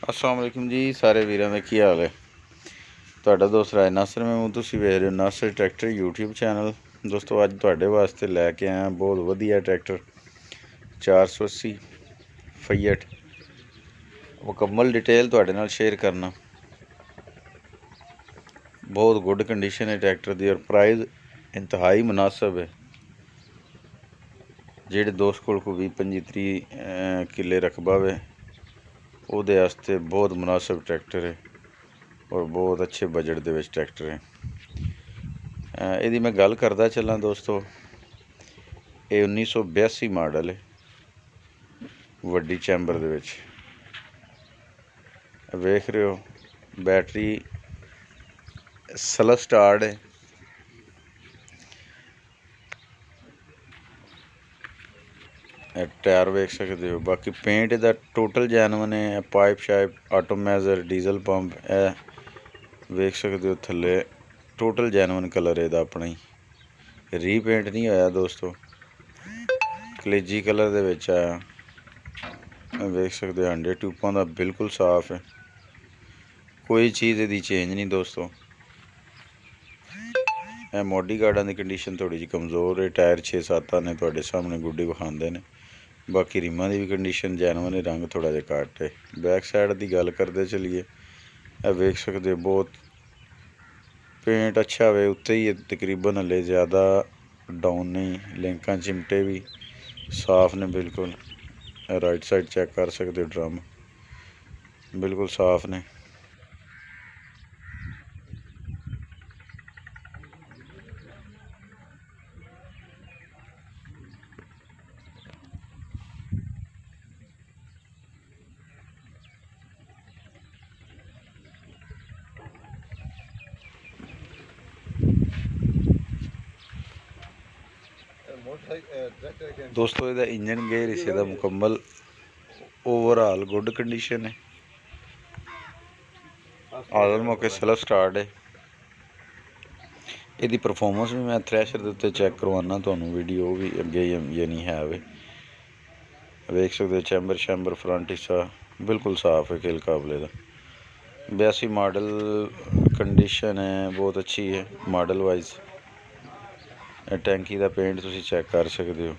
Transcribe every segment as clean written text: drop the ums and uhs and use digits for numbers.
अस्सलाम वालेकुम जी सारे वीरां दा की हाल है। ਤੁਹਾਡਾ ਦੋਸਤ ਰਾਜ ਨਾਸਰ ਮੈਂ ਤੁਸੀਂ ਵੇਖ ਰਹੇ ਹੋ ਨਾਸਰ ਟਰੈਕਟਰ YouTube ਚੈਨਲ। ਦੋਸਤੋ ਅੱਜ ਤੁਹਾਡੇ ਵਾਸਤੇ ਲੈ ਕੇ ਆਇਆ ਬਹੁਤ ਵਧੀਆ ਟਰੈਕਟਰ 480 ਫੀਐਟ। ਮੁਕੰਮਲ डिटेल ਤੁਹਾਡੇ ਨਾਲ शेयर करना। बहुत गुड कंडीशन है ट्रैक्टर की और प्राइस इंतहाई मुनासिब है। ਜਿਹੜੇ ਦੋਸਤ ਕੋਲ ਕੋਈ 20-25 किले रकबा है ਉਹਦੇ ਵਾਸਤੇ बहुत मुनासिब ट्रैक्टर है और बहुत अच्छे बजट ਦੇ ਵਿੱਚ ट्रैक्टर है। ਇਹਦੀ मैं गल करदा ਚੱਲਾਂ दोस्तों, ਇਹ 1982 मॉडल है, ਵੱਡੀ ਚੈਂਬਰ ਦੇ ਵਿੱਚ ਵੇਖ ਰਹੇ ਹੋ। बैटरी ਸਟਾਰਟ है। टायर वेख सकते हो। बाकी पेंट इहदा टोटल जैनवन है। पाइप शाइप आटोमैजर डीजल पंप वेख सकते हो। थल्ले टोटल जैनवन कलर है अपना ही, रीपेंट नहीं होया दोस्तों, कलेजी कलर दे विच आया। वेख सकते हो हांडे ट्यूबां दा बिल्कुल साफ है, कोई चीज़ इहदी चेंज नहीं दोस्तों। मोडी गार्डां दी कंडीशन थोड़ी जी कमज़ोर है। टायर 6-7 ने तुहाडे सामने गुड्डी विखांदे ने। बाकी रिमां दी भी कंडीशन जैनवन है, रंग थोड़ा जिहा घट है। बैक साइड की गल करते चलिए, वेख सकते हो बहुत पेंट अच्छा वे उत्ते ही तकरीबन हले ज़्यादा डाउन नहीं। लिंकां चिमटे भी साफ ने बिल्कुल। राइट साइड चेक कर सकते हो, ड्रम बिल्कुल साफ ने। दोस्तों ਇਹਦਾ इंजन गेयर हिस्से ਦਾ मुकम्मल ओवरऑल गुड कंडीशन है। आदर मौके सेल्फ स्टार्ट है। ਇਹਦੀ परफॉर्मेंस भी मैं थ्रैशर ਦੇ ਉੱਤੇ चेक करवाना ਤੁਹਾਨੂੰ, वीडियो भी अगे यानी है वे। वेख सकते हो चैम्बर शैम्बर फ्रंट हिस्सा बिल्कुल साफ है, किल काबले का। 82 मॉडल कंडीशन है, बहुत अच्छी है मॉडल वाइज। टैंकी का पेंट तुसी चेक कर सकते हो।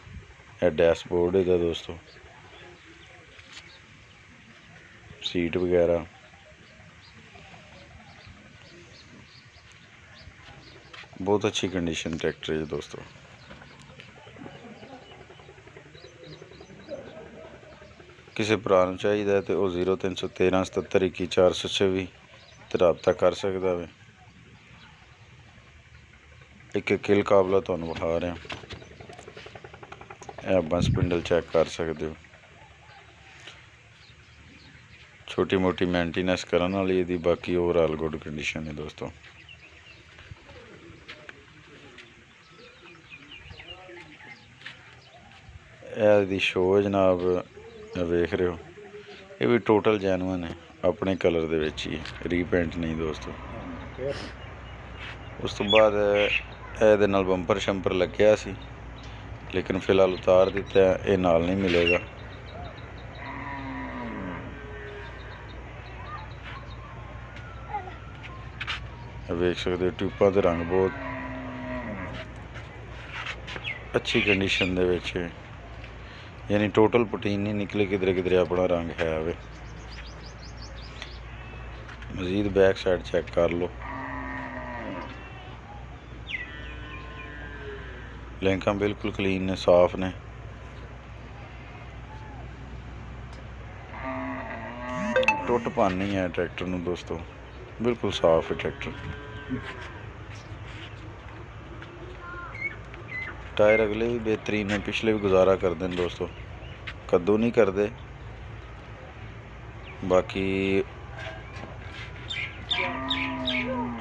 यह डैशबोर्ड है दोस्तों, सीट वगैरह बहुत अच्छी कंडीशन ट्रैक्टर है दोस्तों। किसी भरा नूं चाहिए तो वह 0313 77 21 426 ते राबता कर सकता है। एक किल काबला तुहानूं विखा रहे हैं। यह बस स्पिंडल चेक कर सकते हो। छोटी मोटी मेंटेनेंस करने वाली यदि, बाकी ओवरऑल गुड कंडीशन है दोस्तों। यह शो है जनाब, वेख रहे हो। ये भी टोटल जैनवन है, अपने कलर दे विच ही, रीपेंट नहीं दोस्तों। उस तो बाद ਇਹਦੇ ਨਾਲ ਬੰਪਰ ਸ਼ੰਪਰ ਲੱਗਿਆ ਸੀ, लेकिन फिलहाल उतार दिता है, ये नाल नहीं मिलेगा। वेख सकते हो ट्यूबां दे रंग बहुत अच्छी कंडीशन दे विच है, यानी टोटल पुटीन नहीं निकले, किधरे किधरे अपना रंग है वे। मजीद बैक साइड चेक कर लो। लिंकां बिल्कुल क्लीन ने, साफ ने। टुट भन नहीं है ट्रैक्टर नूं दोस्तों, बिल्कुल साफ है ट्रैक्टर। टायर अगले भी बेहतरीन है, पिछले भी गुजारा करते हैं दोस्तों, कद्दू नहीं करते। बाकी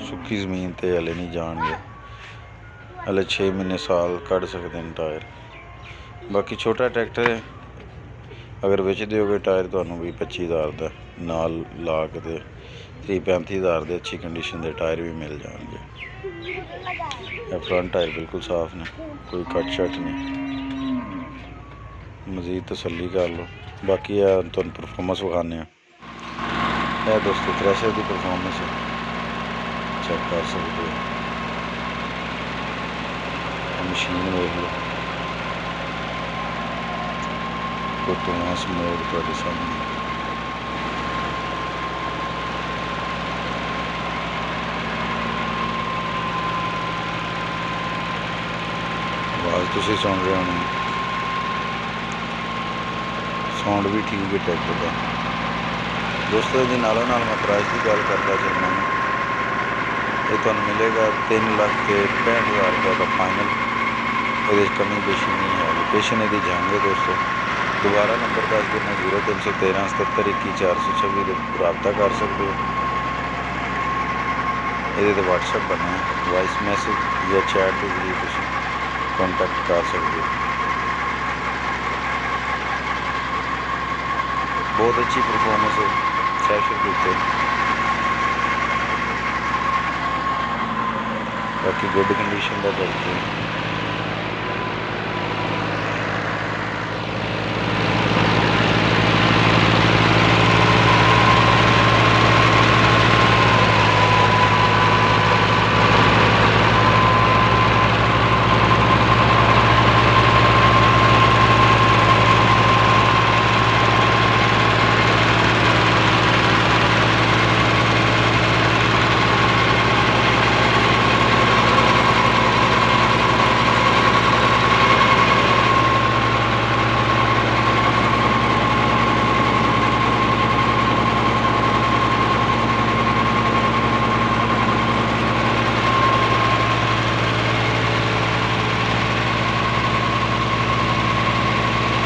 सुक्की जमीन ते हले नहीं जाएंगे, हले 6 महीने साल कढ़ सकते हैं टायर। बाकी छोटा ट्रैक्टर है, अगर बेच दोगे टायर तो 20-25 हज़ार का नाल ला के 30-35 हज़ार के अच्छी कंडीशन के टायर भी मिल जाएंगे। फ्रंट टायर बिल्कुल साफ ने, कोई कट शट नहीं। मजीद तसल्ली कर लो। बाकी तुहानूं परफॉर्मेंस विखाने। ਇਹ ਦੋਸਤੋ ਥ੍ਰੈਸ਼ਰ ਦੀ ਪਰਫਾਰਮੈਂਸ ਚੈੱਕ ਕਰ ਸਕਦੇ ਹੋ। ਮਸ਼ੀਨ ਵੇਖ ਲਓ, ਧੂੰਆਂ ਸਮੋਕ ਤੁਹਾਡੇ ਸਾਹਮਣੇ। ਆਵਾਜ਼ ਤੁਸੀਂ ਸੁਣ ਰਹੇ ਹੋਣੇ, ਸਾਊਂਡ ਵੀ ਠੀਕ ਹੈ ਟਰੈਕਟਰ ਦਾ। ਦੋਸਤੋ ਜੀ ਨਾਲੋਂ ਨਾਲ ਮੈਂ ਪ੍ਰਾਈਸ ਦੀ ਗੱਲ ਕਰਦਾ ਚੱਲਣਾ, ਇਹ ਤੁਹਾਨੂੰ ਮਿਲੇਗਾ 3,65,000 ਰੁਪਏ ਦਾ ਫਾਈਨਲ। ਇਹਦੇ ਕਮੀ ਪੇਸ਼ੀ ਨਹੀਂ ਹੈ। ਲੋਕੇਸ਼ਨ ਇਹਦੀ ਜੰਗ ਹੈ ਦੋਸਤੋ। ਦੁਬਾਰਾ ਨੰਬਰ ਦੱਸ ਦੇਣਾ 0313 77 21 426 ਦੇ ਰਾਬਤਾ ਕਰ ਸਕਦੇ ਹੋ। ਇਹਦੇ 'ਤੇ ਵਟਸਐਪ ਬਣਿਆ, ਵਾਇਸ ਮੈਸੇਜ ਜਾਂ ਚੈਟ ਦੇ ਜ਼ਰੀਏ ਤੁਸੀਂ ਕੰਟੈਕਟ ਕਰ ਸਕਦੇ ਹੋ। ਬਹੁਤ ਅੱਛੀ ਪਰਫਾਰਮੈਂਸ ਹੈ ਥ੍ਰੈਸ਼ਰ ਦੇ ਉੱਤੇ। ਬਾਕੀ ਗੁੱਡ ਕੰਡੀਸ਼ਨ ਦਾ ਟਰੈਕਟਰ।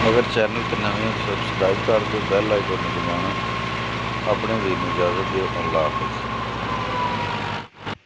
अगर चैनल पर नवे हो सब्सक्राइब कर दो, बैल आइकन दबाना। अपने वीर नूं इजाज़त दिओ। अल्लाह हाफ़िज़।